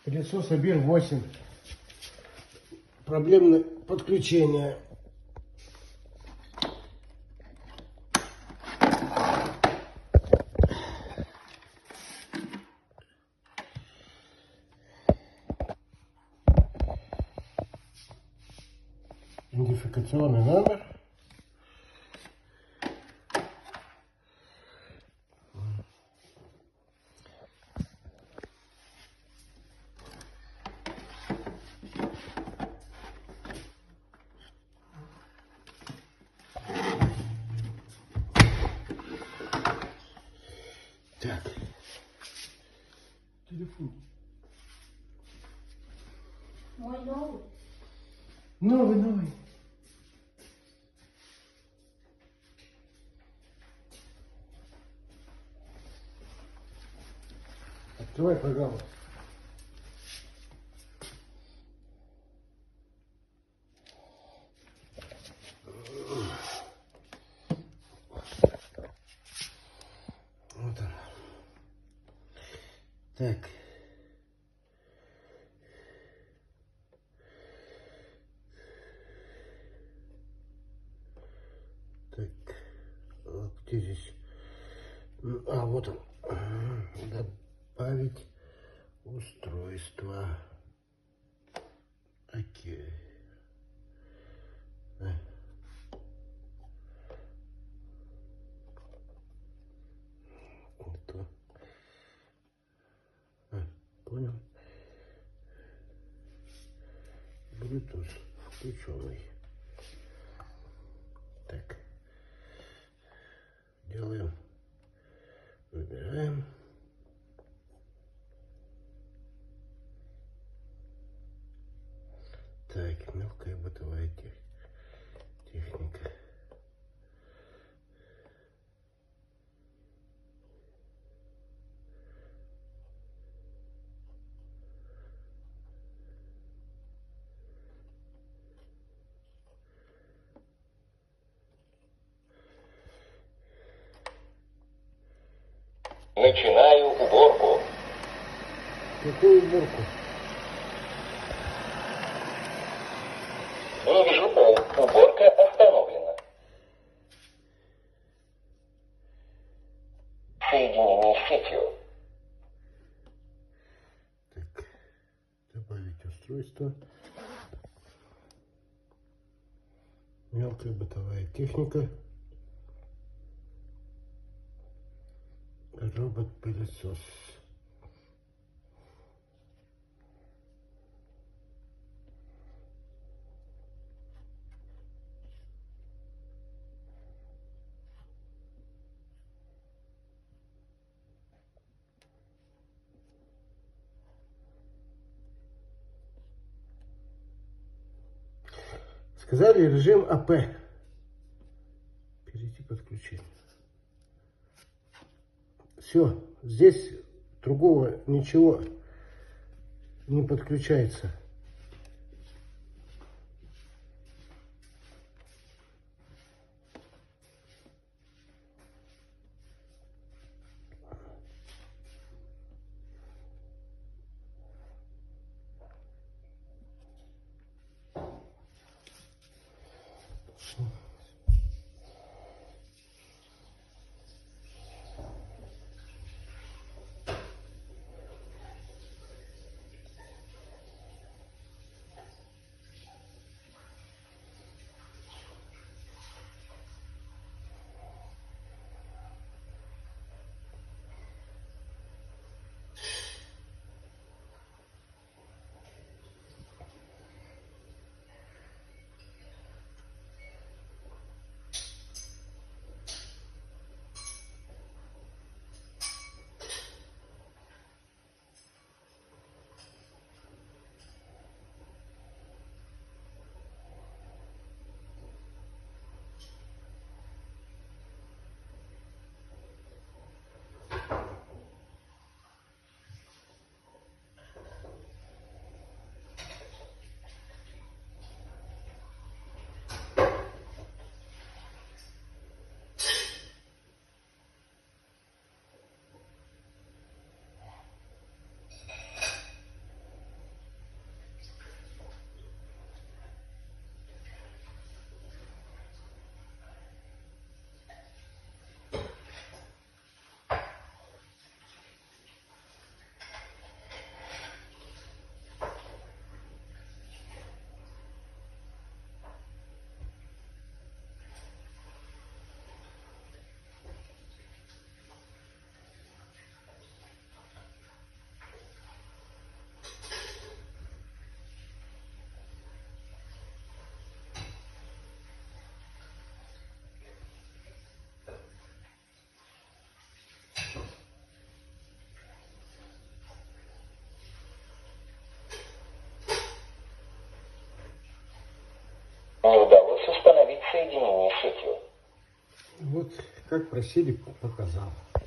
Пылесос Абир 8. Проблемное подключение. Идентификационный номер. Так. Телефон. Мой новый. Новый. Открывай программу. Вот он. Так. Так. Где здесь? А, вот он. Добавить устройство. Окей. Вот. Понял. Bluetooth включенный. Так. Делаем. Выбираем. Так, мелкая бытовая техника. Начинаю уборку. Какую уборку? Не вижу пол. Уборка остановлена. Соединение с сетью. Так, добавить устройство. Мелкая бытовая техника. Робот-пылесос. Сказали режим АП. Перейти подключение. Все, здесь другого ничего не подключается. Не удалось установить соединение с сетью. Вот, как просили, показал.